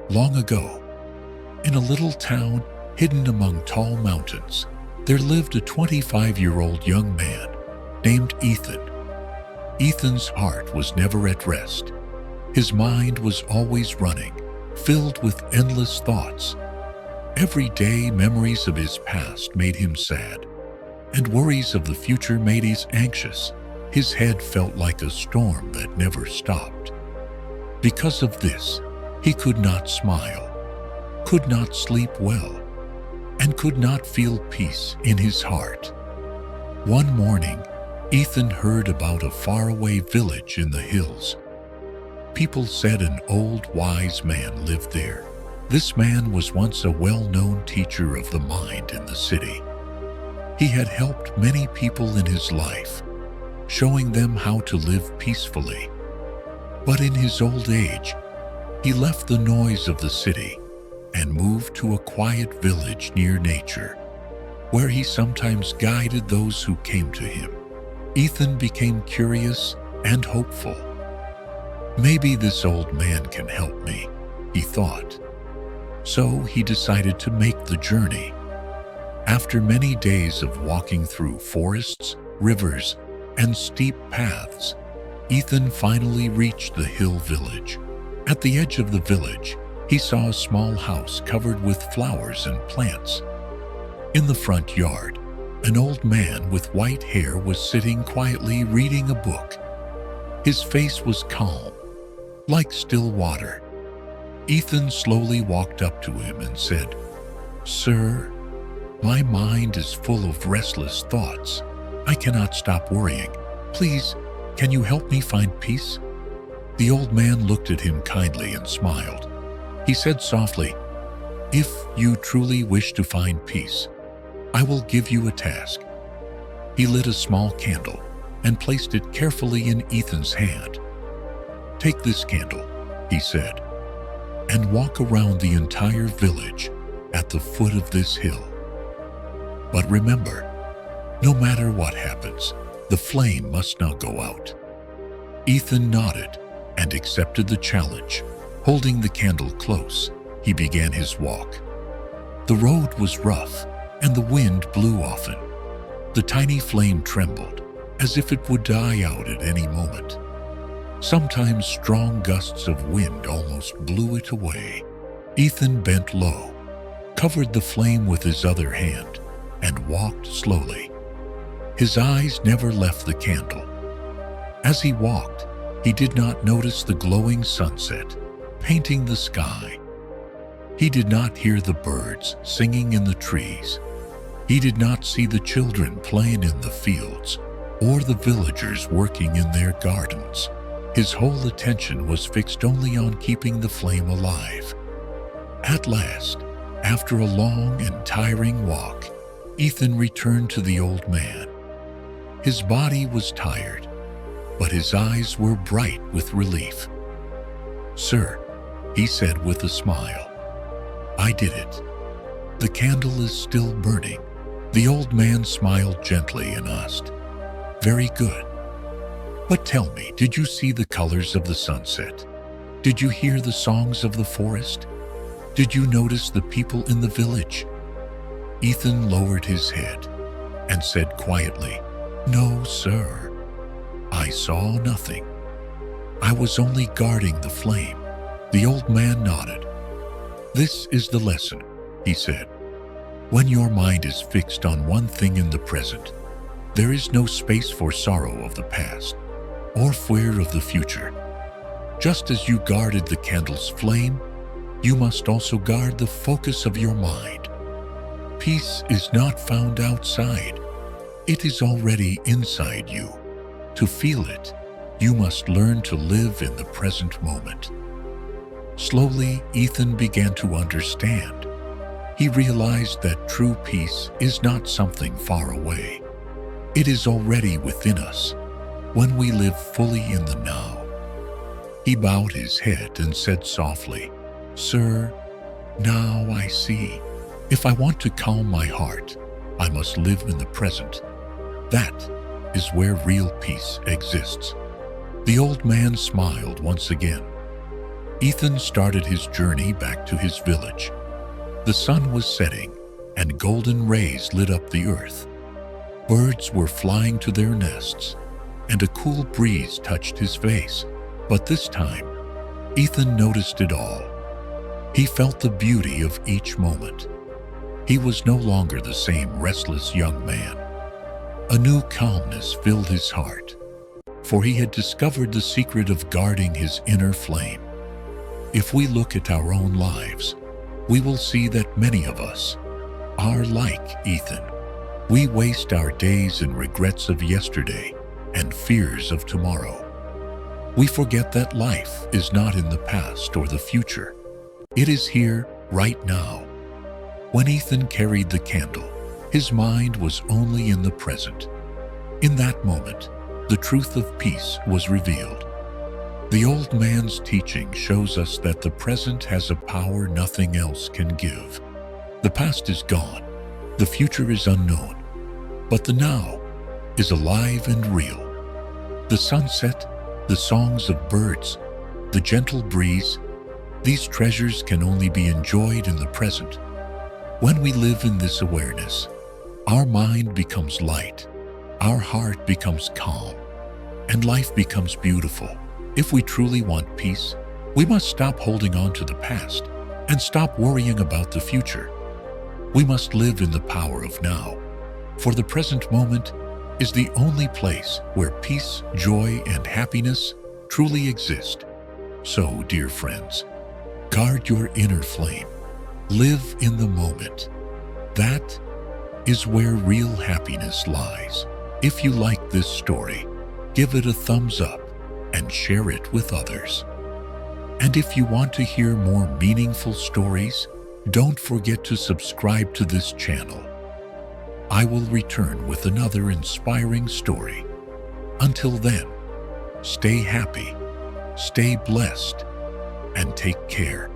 Long ago, in a little town hidden among tall mountains, there lived a 25-year-old young man named Ethan. Ethan's heart was never at rest. His mind was always running, filled with endless thoughts. Every day, memories of his past made him sad, and worries of the future made him anxious. His head felt like a storm that never stopped. Because of this, he could not smile, could not sleep well, and could not feel peace in his heart. One morning, Ethan heard about a faraway village in the hills. People said an old wise man lived there. This man was once a well-known teacher of the mind in the city. He had helped many people in his life, showing them how to live peacefully. But in his old age, he left the noise of the city and moved to a quiet village near nature, where he sometimes guided those who came to him. Ethan became curious and hopeful. Maybe this old man can help me, he thought. So he decided to make the journey. After many days of walking through forests, rivers, and steep paths, Ethan finally reached the hill village. At the edge of the village, he saw a small house covered with flowers and plants. In the front yard, an old man with white hair was sitting quietly reading a book. His face was calm, like still water. Ethan slowly walked up to him and said, "Sir, my mind is full of restless thoughts. I cannot stop worrying. Please, can you help me find peace?" The old man looked at him kindly and smiled. He said softly, "If you truly wish to find peace, I will give you a task." He lit a small candle and placed it carefully in Ethan's hand. "Take this candle," he said, "and walk around the entire village at the foot of this hill. But remember, no matter what happens, the flame must not go out." Ethan nodded and accepted the challenge. Holding the candle close, he began his walk. The road was rough, and the wind blew often. The tiny flame trembled, as if it would die out at any moment. Sometimes strong gusts of wind almost blew it away. Ethan bent low, covered the flame with his other hand, and walked slowly. His eyes never left the candle. As he walked, he did not notice the glowing sunset painting the sky. He did not hear the birds singing in the trees. He did not see the children playing in the fields or the villagers working in their gardens. His whole attention was fixed only on keeping the flame alive. At last, after a long and tiring walk, Ethan returned to the old man. His body was tired, but his eyes were bright with relief. "Sir," he said with a smile, "I did it. The candle is still burning." The old man smiled gently and asked, "Very good. But tell me, did you see the colors of the sunset? Did you hear the songs of the forest? Did you notice the people in the village?" Ethan lowered his head and said quietly, "No, sir. I saw nothing. I was only guarding the flame." The old man nodded. "This is the lesson," he said. "When your mind is fixed on one thing in the present, there is no space for sorrow of the past or fear of the future. Just as you guarded the candle's flame, you must also guard the focus of your mind. Peace is not found outside. It is already inside you. To feel it, you must learn to live in the present moment." Slowly, Ethan began to understand. He realized that true peace is not something far away. It is already within us when we live fully in the now. He bowed his head and said softly, "Sir, now I see. If I want to calm my heart, I must live in the present. That is where real peace exists." The old man smiled once again. Ethan started his journey back to his village. The sun was setting, and golden rays lit up the earth. Birds were flying to their nests, and a cool breeze touched his face. But this time, Ethan noticed it all. He felt the beauty of each moment. He was no longer the same restless young man. A new calmness filled his heart, for he had discovered the secret of guarding his inner flame. If we look at our own lives, we will see that many of us are like Ethan. We waste our days in regrets of yesterday and fears of tomorrow. We forget that life is not in the past or the future. It is here, right now. When Ethan carried the candle, his mind was only in the present. In that moment, the truth of peace was revealed. The old man's teaching shows us that the present has a power nothing else can give. The past is gone, the future is unknown, but the now is alive and real. The sunset, the songs of birds, the gentle breeze, these treasures can only be enjoyed in the present. When we live in this awareness, our mind becomes light, our heart becomes calm, and life becomes beautiful. If we truly want peace, we must stop holding on to the past and stop worrying about the future. We must live in the power of now, for the present moment is the only place where peace, joy, and happiness truly exist. So, dear friends, guard your inner flame. Live in the moment. That is where real happiness lies. If you like this story, give it a thumbs up and share it with others. And if you want to hear more meaningful stories, don't forget to subscribe to this channel. I will return with another inspiring story. Until then, stay happy, stay blessed, and take care.